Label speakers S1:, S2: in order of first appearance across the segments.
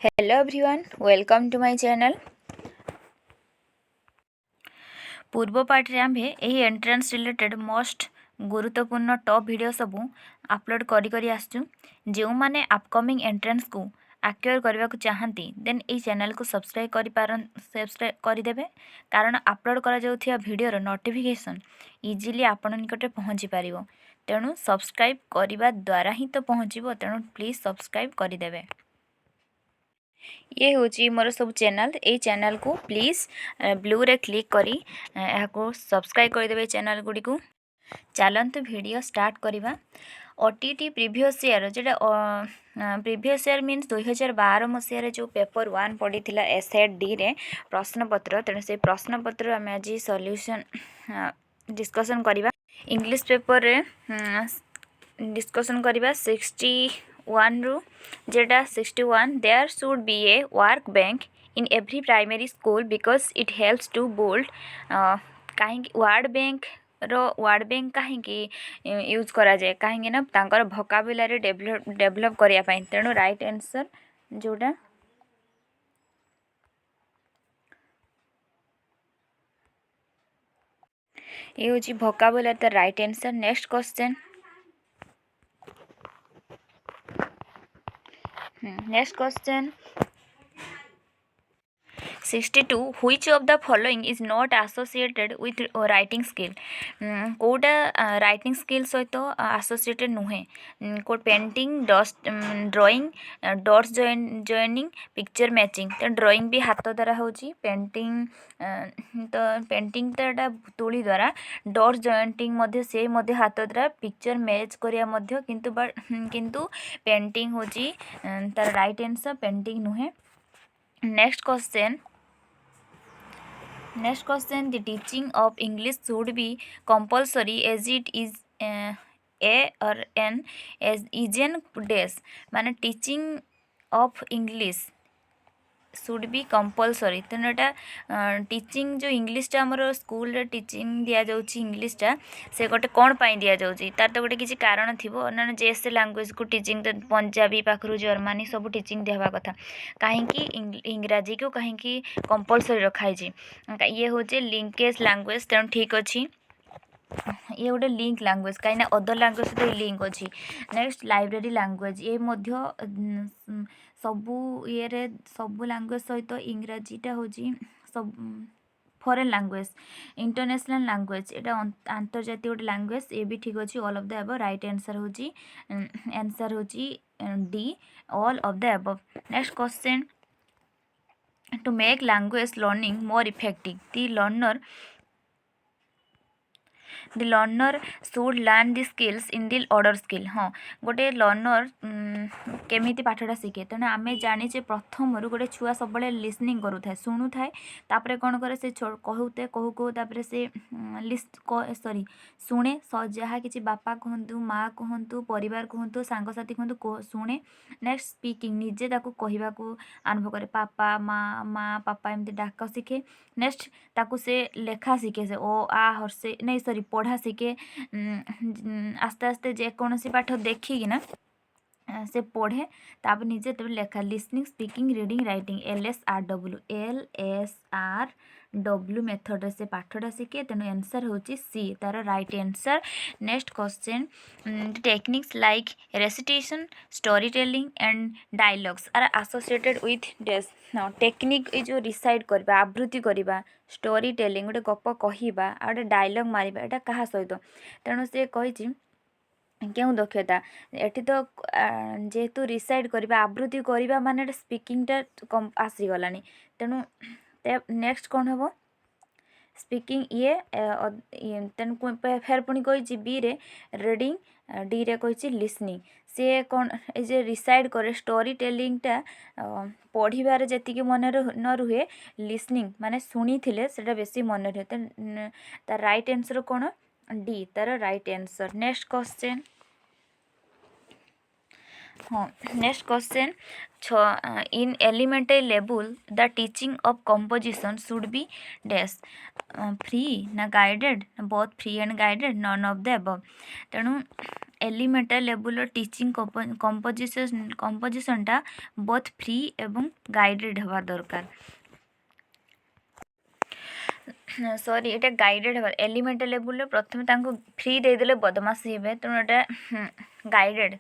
S1: Hello everyone, welcome to my channel. पूर्व part रे आम्भे एही एंट्रेंस रिलेटेड मोस्ट गुरुत्वपूर्ण टॉप वीडियो सबू अपलोड करी करी आसचु। जो माने अपकमिंग एंट्रेंस को एक्योर करने को चाहती देन ये चैनल को सब्सक्राइब करदेवे, कारण अपलोड करा जाउथिया वीडियोर नोटिफिकेशन इजीली आपण निकटे पहुँची पार। तेणु सब्सक्राइब करने द्वारा ही तो पहुँचो, तेणु प्लीज सब्सक्राइब करदेवे। ये हूँ मोर सब चैनल, ये चैनल को प्लीज ब्लू रे क्लिक करी को सब्सक्राइब करदेवे चैनल गुड़ी को। चलतु वीडियो स्टार्ट करवा। ओटीटी प्रीवियस ईयर जोटा प्रीवियस ईयर मीन्स 2012 मसीह जो पेपर 1 पड़ी एसएट डी रे प्रश्नपत्र। तेणु से प्रश्नपत्र आम आज सॉल्यूशन डिस्कशन करवा। इंग्लिश पेपर रे डिस्कशन करवा 61 रू जेटा 61 there should be a work bank in every primary school because it helps to bold. कहीं वर्ड बैंक कहीं यूज करा जाए कहीं ना तांकर भोकाबुलारी डेभलप करने। तेणु राइट आंसर जोटा ये हूँ vocabulary the right answer. Next question next question 62 which of the following is not associated with writing skill। कोटा राइटिंग स्किल सहित आसोसिएटेड नुहे। को painting, drawing, dots joining, picture matching. तो ड्राइंग भी हाथ द्वारा होची, पेंटिंग तो पेंटिंग तो एटा तुली द्वारा, डॉट्स जॉइंटिंग मध्य से मध्य हाथ द्वारा, पिक्चर मैच करिया मध्य किंतु पेंटिंग होची तार राइट आंसर, पेंटिंग नुहे। Next question the teaching of English should be compulsory as it is a or an as is an dash। माने teaching of English should be compulsory. तेणु यहाँ teaching जो इंग्लीटा आमर स्कूल रे teaching दि जाऊँगी इंग्लीटा से गोटे कौन पाई दि जाऊँगी तार तो गोटे किसी कारण थी ना जेएस लैंग्वेज को टीचिंग तो पंजाबी पाखु जर्मनी सब टीचिंग दिहवा कथा, कहीं इंग्राजी को कहीं कंपलसरी रखाई। ये हूँ लिंकेज लैंग्वेज, तेणु ठीक अच्छी ये गोटे लिंक लैंग्वेज कहीं अदर लैंग्वेज सहित लिंक अच्छी। नेक्स्ट लाइब्रेरी लैंग्वेज ये सबू ये सबू लैंग्वेज सहित इंग्राजीटा हूँ सब फॉरेन लैंग्वेज। इंटरनेशनल लैंग्वेज एटा अंतर्जातीय गोटे लैंग्वेज, ये भी ठीक अच्छी। All of the above right answer हूँ D all of the above. Next question to make language learning more effective the learner should learn the skills in the order skill। हाँ गोटे learner केमिति पाठटा शिखे। तेणु आम जाचे प्रथम गोटे छुआ सब लिसनिंग करू थाए, शुणु थाए, तापर कौन करे से कहते कहू कहू तापर से सॉरी शुणे जहाँ किसी बापा कहतु, माँ कहतु, परिवार कहतु, सांगसाथी कहतु, शुणे। नेक्स्ट स्पीकिंग निजे ताकू कहवाकू आरंभ करे, पापा माँ माँ पापा एमती डाक शिखे। नेक्स्ट ताकू से लेखा शिखे, से ओ आ हर्षे नहीं सॉरी पढ़ा शिखे। आस्ते आस्ते जेकोसी पाठ देखिकिना से पढ़े, तापर निजे तब लेखा। Listening, speaking, reading, writing LSRW method से पाठटा शिखे। तेणु आंसर हूँ सी तार right answer. Next question techniques like recitation, story telling and dialogues are associated with डेस। टेक्निक ये जो रिसाइड करवा, आवृत्ति करवा, स्टोरी टेलिंग गोटे गप कहवा, आ गोटे डायलॉग मारिबा, एटा कहा सहित। तेणु से कही क्यों दक्षता एटी तो जेहेतु रिसाइड करवा, आवृत्ति करवा माने स्पीकिंगटा आसीगला। तेणु नेक्स्ट कौन हम स्पीकिंग ये तेणु फेर पुणी कही बी रे रीडिंग, डी रे कही लिसनिंग। सी कौन ये रिसाइड करे स्टोरी टेलिंगटा पढ़ार जी मन न रुहे, लिसनिंग माने शुणी थे से बेसी मन रहे। तार राइट आंसर कौन डी तार राइट आंसर। नेक्स्ट क्वेश्चन हाँ next question in elementary level the teaching of composition should be dash. Free ना guided, both free and guided, none of the above. तेणु एलिमेंटल लेवल टीचिंग कंपोजिशनटा both free एवं guided हवा दरकार sorry एटा guided हवा elemental level प्रथम तांको free देदेले बदमाशी हेबे तेणु एटा गाइडेड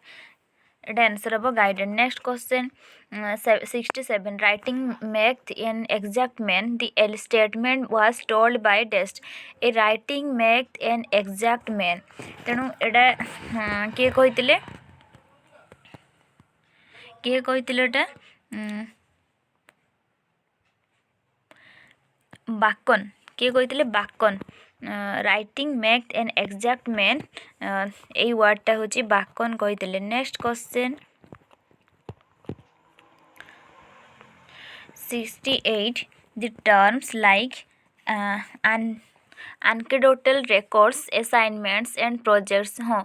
S1: एटा आंसर हम guided next question 67 writing make an exact man the statement was told by test a writing make an exact man तेणु एटा किए कहितिले एटा बाकन किए कहितिले Bacon writing make an exact man यही वर्डटा हूँ बाकन कहितिले next question 68 the terms like anecdotal records assignments and projects हाँ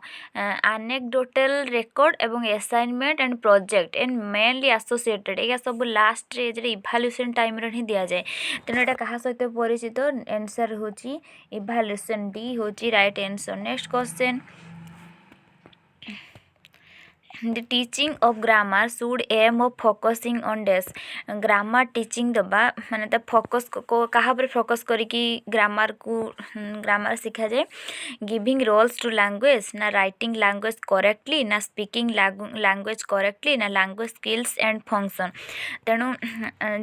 S1: anecdotal record एवं assignment and project and mainly associated या सब लास्ट रे जे इभाल्यूएशन टाइम रे ही दिया जाए तेणु एटा कहा सहित परिचित आंसर होची इभाल्यूएशन डी होची right answer next question the teaching of grammar should aim of focusing on dash grammar teaching दबा माने त फोकस को कहा पर फोकस करिकी ग्रामर को ग्रामर सिखा जाए गिविंग रोल्स टू लैंग्वेज ना राइटिंग लैंग्वेज करेक्टली ना स्पीकिंग लैंग्वेज करेक्टली ना लैंग्वेज स्किल्स एंड फंक्शन तेणु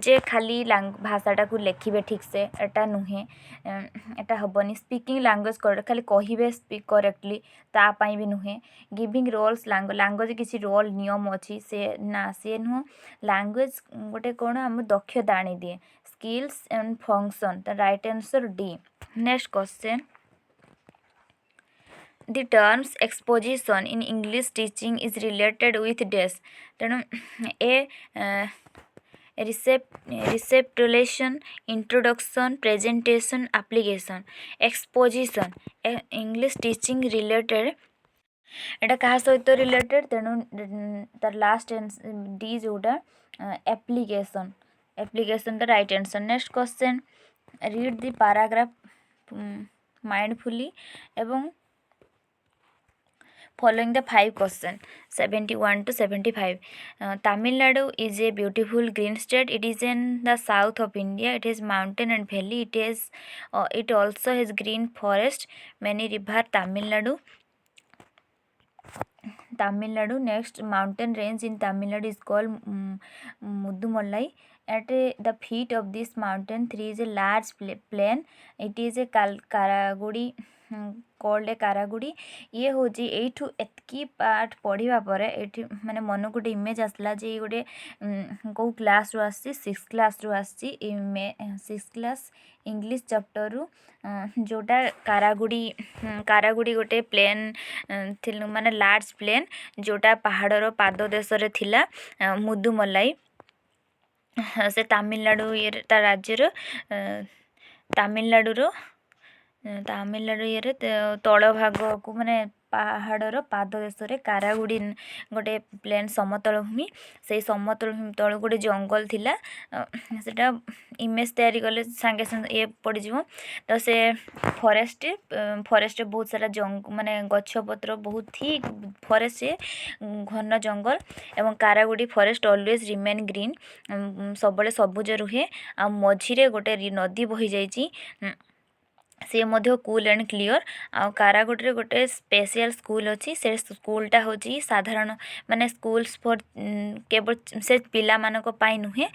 S1: जे खाली भाषाटा को लेखिबे ठीक से एटा नुहे एटा हबनी स्पीकिंग लैंग्वेज खाली कहिबे स्पीक करेक्टली ता पाई भी नुहे गिविंग रोल्स लैंग्वेज किसी रोल नियम अच्छी से ना सी नुह लैंग्वेज गोटे कौन आम दक्षता आनी दिए skills and function the right answer D next question the terms exposition in English teaching is related with dash तेणु A recapitulation introduction presentation application exposition English teaching related एटा कहा सहित रिलेटेड तेणु तार लास्ट डी जोटा application the right answer next question read the paragraph mindfully एवं following the 5 question 71 to 75 Tamil Nadu is a beautiful green state. It is in the south of India. It is mountain and valley. It also has green forest, many river. Tamil Nadu next mountain range in Tamil Nadu is called Mudumalai. At the feet of this mountain there is a large plain. It is a Karagudi called a Karagudi. ये हूँ you एतकी part पढ़ा पर ये माने मन गोटे image आसला जे गोटे कौ क्लास रू आसी 6th क्लास रू आसी 6th क्लास इंग्लिश चैप्टर रू जोटा कारागुड़ी गोटे प्लेन माने लार्ज प्लेन जोटा पहाड़र पाद देश रे थिला मुदुमलाई से तमिलनाडु ये राज्यर तमिलनाडु ये तल भाग को माने पहाड़र पाद देश रे कारागुड़ी गोटे प्लेन समतल भूमि से समतल भूमि तल गोटे जंगल थिला सेटा इमेज तैयारी कले सांगे संगे ये पड़ जीवो तो से फॉरेस्ट बहुत सारा माने गछ पत्र बहुत ही फॉरेस्ट घन जंगल एवं कारागुड़ी फॉरेस्ट ऑलवेज रिमेन ग्रीन सबले सबुज रुहे आ मझिरे गोटे नदी बही जाइची सी मध्य कूल एंड क्लीयर आ कारागुड़ी गोटे स्पेशल स्कूल अच्छी से स्कूलटा हूँ साधारण माने स्कूल्स फॉर केवल से पिला मानक पाई नुहे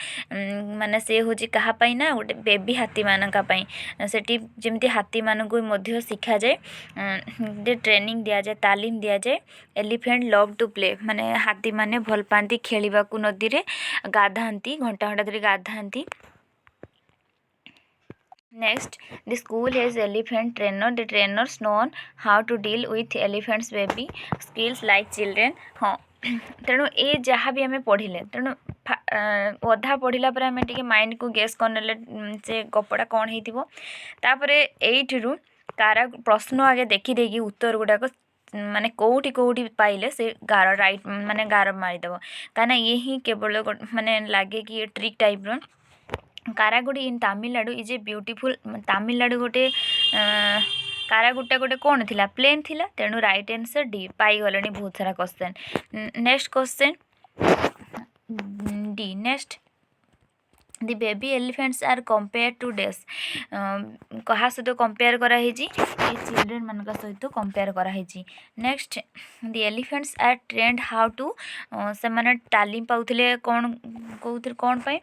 S1: माने से हूँ कहा पाई ना गोटे बेबी हाथी मानका पाई सेठी जेमती हाथी मानक मध्य शिखा जाए ट्रेनिंग दिया जाए तालीम दिया जाए एलिफेंट लव टू प्ले माने हाथी माने भल पाती खेलिबा को नदी रे गाधांती घंटा घंटा धरी गाधांती Next, the school has elephant trainer. The trainers know how to deal with elephants baby skills like children. हाँ तेणु ये जहाँ भी आम पढ़ले तेणु अधा पढ़ला पर आम टे माइंड को गेस करने से गपटा कौन होतापर यू कारा प्रश्न आगे देखी उत्तर गुड़ाक माने कौटी पाइले से गार राइट माने गार मारिदेव कहीं ये ही केवल माने लगे कि trick type Karagudi in Tamil Nadu is a beautiful Tamil Nadu गोटे कारा गुटा गोटे कौन थिला प्लेन थिला तेणु राइट आंसर डी पाई गले बहुत सारा question. Next question D next the baby elephants are compare to ଡେସ୍ କାହା ସହିତ କମ୍ପେୟାର କରାହେଇଛି ଏ ଚିଲଡ୍ରେନ୍ ମାନଙ୍କ ସହିତ କମ୍ପେୟାର କରାହେଇଛି। Next the elephants are trained how to ସେମାନେ ତାଲିମ ପାଉଥିଲେ କ'ଣ କହୁଥିଲେ କ'ଣ ପାଇଁ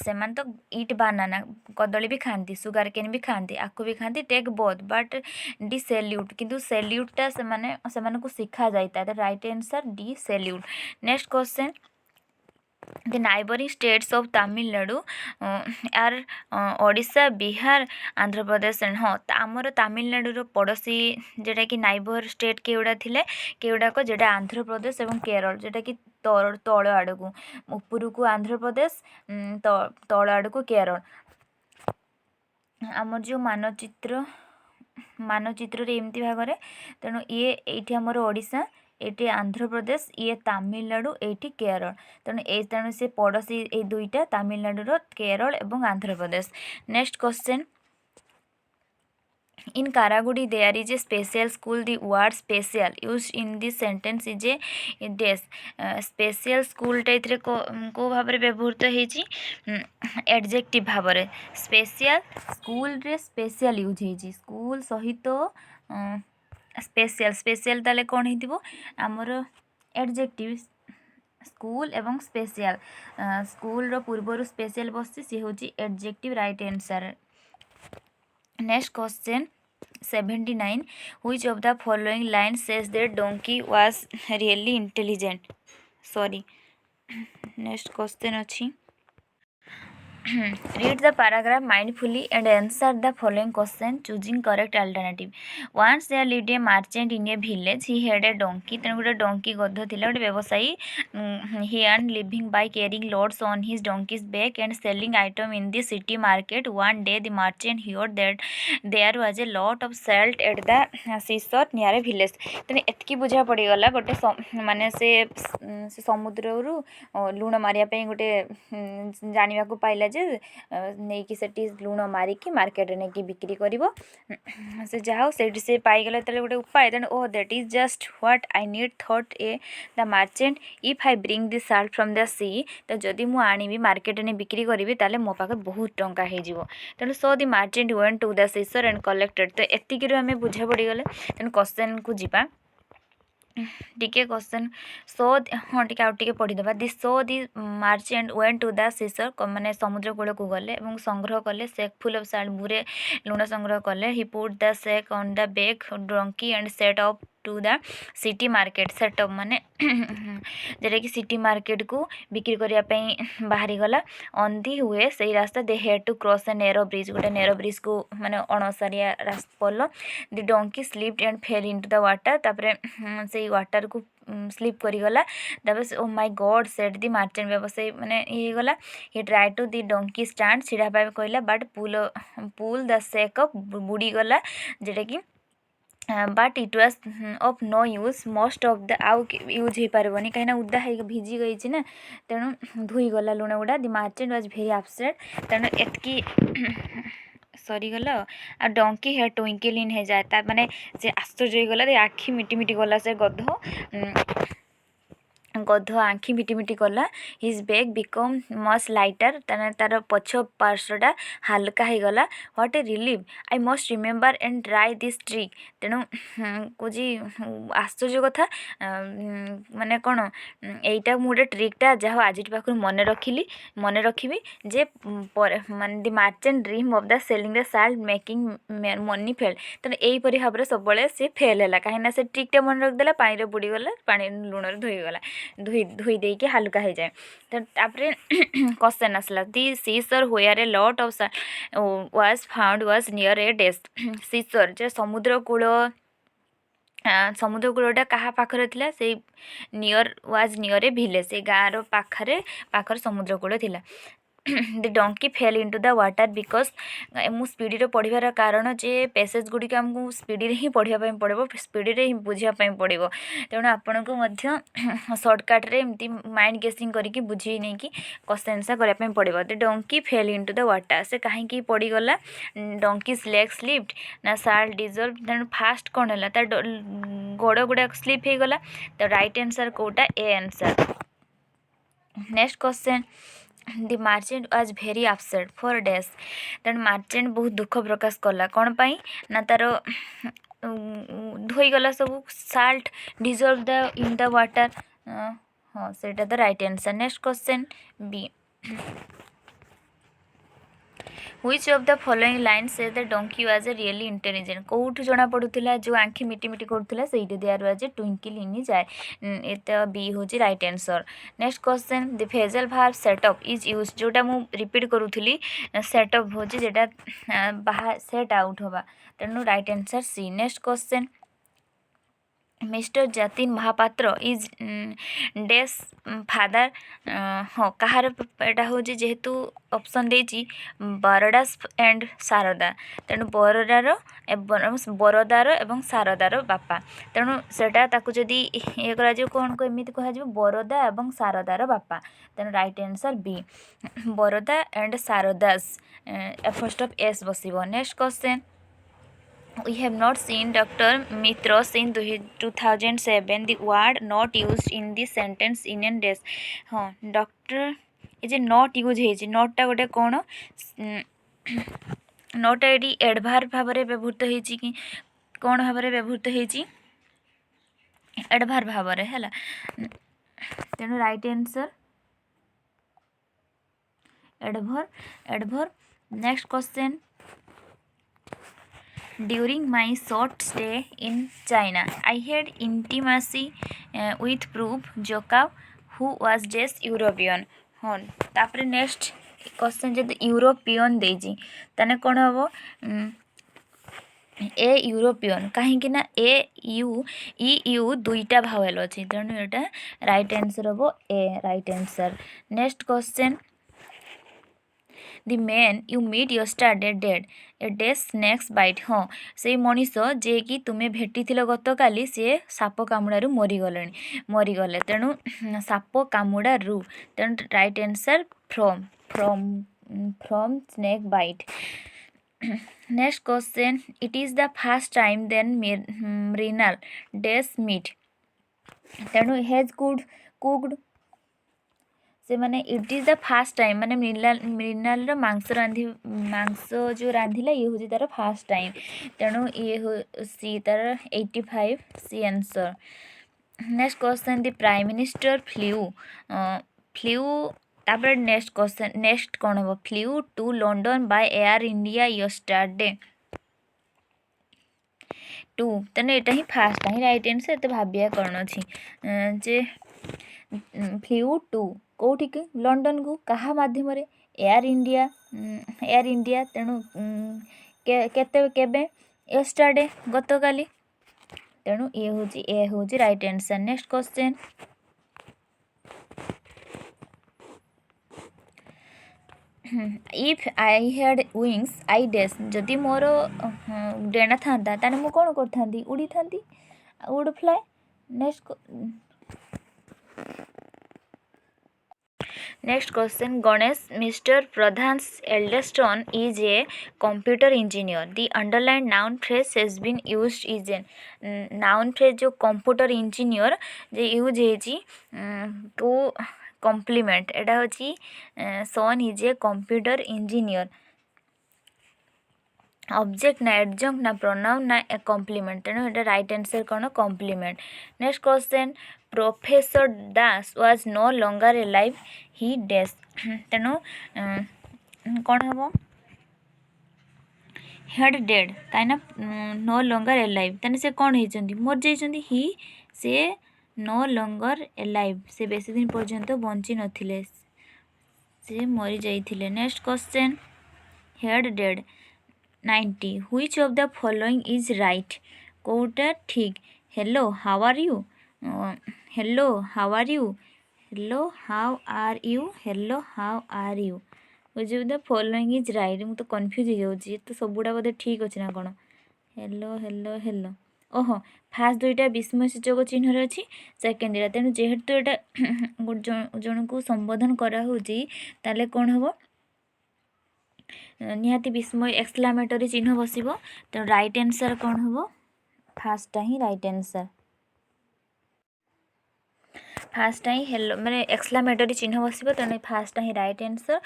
S1: ସେମାନେ ତ ଇଟ୍ ବାନାନା କଦଳୀ ବି ଖାଆନ୍ତି ସୁଗାର କେନ୍ ବି ଖାଆନ୍ତି ଆକୁ ବି ଖାଆନ୍ତି take both but D salute କିନ୍ତୁ ସେଲ୍ୟୁଟ୍ଟା ସେମାନଙ୍କୁ ଶିଖାଯାଇଥାଏ। Right answer D salute. Next question the neighboring states of Tamil Nadu are Odisha, Bihar, Andhra Pradesh and हाँ आमर तमिलनाडुर पड़ोसी जेटा कि नाइबर स्टेट केउड़ा थिले केउड़ाक जेटा आंध्र प्रदेश एवं केरल जेटा कि तल आड़कू उपरकू आंध्र प्रदेश तल आड़कू केरल। आमर जो मानचित्र एमती भाग में तेणु ये ये आमर ओडिशा ये आंध्र प्रदेश ये तमिलनाडु ये केरल तेणु से पड़ोसी ये दुईटा तमिलनाडुर केरल एवं Andhra Pradesh. Next question in Karagudi there is a special school the word special used in this sentence is a dash special school type को भाव में व्यवहृत होती एडजेक्टिव भाव में स्पेशल स्कूल रे स्पेशल यूज होती स्कूल सहित स्पेशल ताले कौन हो आमर एडजेक्टिव स्कूल एवं स्पेशल स्कूल रो पूर्वर स्पेशल बस सी हूँ adjective right answer. Next question 79 which of the following lines says that donkey was really intelligent sorry next question अच्छी read the paragraph mindfully and answer the following question choosing correct alternative। once there lived a merchant in a village he had a donkey तेणु गोटे donkey गध थिला गोटे व्यवसायी he earned living by carrying loads on his donkey's back and selling item in the city market। one day the merchant heard that there was a lot of salt at the seashore near a village तेणु एतकी बुझा पड़गला गोटे माने से समुद्र लुण मारिया गोटे जाना को पाइला नहीं कि सेठी लुण मारिकी मार्केट नहीं कि बिक्री करिवो से जाओ सेठी से पाइगला तले गोटे उपाय then oh that is just what I need thought a the merchant if I bring this salt from the sea तो जदि मु आनिबी मार्केट ने बिक्री करिवि ताले मो पाखे बहुत टंका हे जिवो तेणु सो the merchant went to the seashore and collected तो एतिकी रो हमें बुझा पड़ी गले तेणु क्वेश्चन को जीवा टिके क्वेश्चन सो हाँ टिके आउ टिके पढ़ीदे the so the merchant went to the seashore माने समुद्र कूल को गले और संग्रह कले सेक फुल ऑफ साल्ट बुरे लुण संग्रह कले he put the sack on the back donkey and set up to the city market setup माने जेटा कि सिटी मार्केट को बिक्री करने बाहरी गला ऑन दी हुए सही रास्ता they head to cross a narrow bridge गोटे नेरो ब्रिज को माने अणसारिया रास्ता पड़ल the donkey slipped and fell into the water तापरे से वाटर को स्लीप करीगला तापर oh my God said the merchant व्यवसायी माने ये गला ही try to the donkey stand छिड़ा पाए कहला but pull the sack up बुड़ी गला जेटा कि but it was of no use most of the आउ यूज हो पारबनी कहीं उदा है भिजी गई ना तेणु धोई गला लुण गुड़ा दी मर्चेंट वाज भेरी अपसेट तेणु एतकी सरीगला आ डंकी हेयर ट्विंकल इन हो जाए माने से आश्चर्य गला आखि मिटी मिटी गला से गध आँखि मिटी मिटी गला his bag become much lighter तार पछ पार्श्वटा हाल्का हो गला what A relief I must remember and try this trick तेणु कौच आश्चर्य कथा माने कौन यहीटा मुझे ट्रिकटा जहाँ आज पाखु मन रखी जे माने the merchant dream of the selling the salt making money fail तेणु यहीपरी भाव में सब से फेल है कहीं से ट्रिकटा मन रखिदेला पानी बुड़ी गला पानी लुण धोईगला धोई दे कि हालुका हो जाए तो तापरे क्वेश्चन आसला the seashore where a lot of was found was near a desert seashore जो समुद्र कूलटा क्या पाखरे थिला से near was near a village से गाँव पाखरे समुद्र कूल थिला the donkey fell into the water because मु स्पीड पढ़ार कारण जे पैसेज गुड़िक आमको स्पीड ही पढ़ाई पड़ो स्पीड ही बुझापी पड़ो तेणु आपन को सर्टकट्रे एमती माइंड गेसिंग करके बुझे नहीं कि क्वेश्चन आंसर करने पड़ो the donkey fell into the water से कहीं पड़गला डंकीज लेग स्लिप्ड ना साल्ट डिजल्व तेणु फास्ट कौन है तार गोड़ गुड़ा स्लीप हो गला तो राइट आंसर कोटा A answer. Next question the merchant was very upset for days तेणु मार्चेंट बहुत दुख प्रकाश कला कौन पाई ना तार धोईगला सब salt dissolve the in the water हाँ सेटा the right answer. Next question B Which of the following lines says the donkey was a really intelligent कोउठ जना पड़ुला जो आँखि मिटी मिटी करूला से there was a twinkle in his eye एत बी हूँ right answer. Next question the phrasal verb setup is use जोटा मु रिपीट करूली सेटअप हूँ जेटा बाहर सेट आउट हवा तेणु right answer C. Next question mister Jatin Mahapatra is dash father हाँ कहार एटा हूँ जेहेतु ऑप्शन देची बरडास एंड शारदा तेणु बरडार बरदार एवं शारदार बापा तेणु सेटा ताकू जदि ये करा कौन को एमती कह बरदा एवं शारदार बापा तेणु राइट आंसर बी बरदा एंड शारदास फर्स्ट ऑफ एस बसिबो। Next question We have not seen Dr. Mitra since 2007. The word not used in this sentence in and dash. हाँ डॉक्टर ये जे नॉट यूज है नॉटा गोटे कौन नॉटा ये एडभार भाव में व्यवहृत होती कि कौन भाव में व्यवहृत होती एडभार भाव में है तेणु right answer एडभर एडभर। Next question During my short stay in China, I had intimacy with Proof Jokav, who was just European. हाँ तापर नेक्स्ट क्वेश्चन जब यूरोपियन देजी ताने कौन हम ए यूरोपियन कहीं ए यू दुईटा भावेल अच्छी तेणु यहाँ राइट आंसर हम A right answer. Next question The man you meet yesterday dead a dash snakes bite हाँ से मनीष जे कि तुम्हें भेटी गत काली सी साप कामुड़ू मरीगले तेणु साप कामुड़ू तेणु right answer from snake bite. Next question it is the first time then Mrinal dash meat तेणु हेज कुक्ड से माने it is the first time माने मृणाल मांस जो रांधिला ये हूँ तार फास्ट टाइम तेणु ये सी तार 85 C answer. Next question the prime minister flew तापर नेक्स्ट क्वेश्चन नेक्स्ट कौन हम flew to London by Air India yesterday टू तेणु यहाँ ही फास्ट ही राइट आंसर एत भाविया कौन अच्छी जे फ्लू टू कौटी के लंडन को कहा माध्यम एयर इंडिया तेणु केबे यस्टरडे गत काली तेणु ये हूँ right answer. Next question if I had wings I dash जदि मोर डेणा था ताने मु कौन कर उड़ी था would fly. Next question Ganesh Mister Pradhan's eldest son is a computer engineer. The underlined noun phrase has been used is an noun phrase जो computer engineer जे यूज है टू कम्प्लीमेंट एटा हूँ son is a computer engineer object ना adjunct ना pronoun ना complement तेणु ये राइट आंसर कौन complement. Next question professor Das was no longer alive he dash तेणु कौन हम हेड डेड कहीं नो लंगर ए लाइफ तेने से कौन होती मर जाइए ही से नो लंगर ए लाइफ से बेसी दिन पर्यंत बंची नथिले से मरी जाइए। Next question head dead 90 which of the following is right कोटा ठीक hello how are you hello how are you hello how are you hello how are you which of the following is right? ମୁଁ ତ confuse ହେଇଯାଉଛି ତ ସବୁଗୁଡ଼ା ବୋଧେ ଠିକ୍ ଅଛି ନା କ'ଣ? ହେଲୋ ହେଲୋ ହେଲୋ ଓହୋ ଫାର୍ଷ୍ଟ ଦୁଇଟା ବିସ୍ମୟ ସୂଚକ ଚିହ୍ନରେ ଅଛି, ସେକେଣ୍ଡ ଏଇଟା। ତେଣୁ ଯେହେତୁ ଏଇଟା ଜଣକୁ ସମ୍ବୋଧନ କରାହେଉଛି ତାହେଲେ କ'ଣ ହେବ? ନିହାତି ବିସ୍ମୟ ଏକ୍ସକ୍ଲାମେଟରୀ ଚିହ୍ନ ବସିବ। ତେଣୁ ରାଇଟ୍ ଆନ୍ସର୍ କ'ଣ ହେବ? ଫାର୍ଷ୍ଟଟା ହିଁ ରାଇଟ୍ ଆନ୍ସର୍। ଫାର୍ଷ୍ଟଟା ହିଁ ହେଲୋ ମାନେ ଏକ୍ସକ୍ଲାମେଟରୀ ଚିହ୍ନ ବସିବ, ତେଣୁ ଫାର୍ଷ୍ଟଟା ହିଁ ରାଇଟ୍ ଆନ୍ସର୍।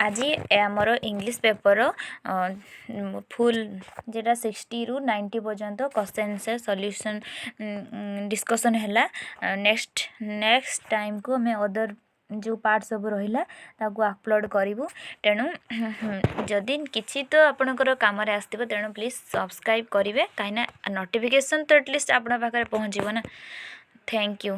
S1: ଆଜି ଆମର ଇଂଲିଶ ପେପର ଫୁଲ୍ যেটা 60ରୁ 90 ପର୍ଯ୍ୟନ୍ତ କ୍ୱେଶ୍ଚନ୍ ଆନ୍ସର୍ ସଲ୍ୟୁସନ୍ ଡିସ୍କସନ୍ ହେଲା। ନେକ୍ସଟ ଟାଇମ୍କୁ ଆମେ ଅଦର ଯେଉଁ ପାର୍ଟ ସବୁ ରହିଲା ତାକୁ ଅପଲୋଡ଼ କରିବୁ। ତେଣୁ ଯଦି କିଛି ତ ଆପଣଙ୍କର କାମରେ ଆସିଥିବ, ତେଣୁ ପ୍ଲିଜ୍ ସବସ୍କ୍ରାଇବ୍ କରିବେ, କାହିଁକିନା ନୋଟିଫିକେସନ୍ ତ ଆଟଲିଷ୍ଟ ଆପଣଙ୍କ ପାଖରେ ପହଞ୍ଚିବ ନା। Thank you.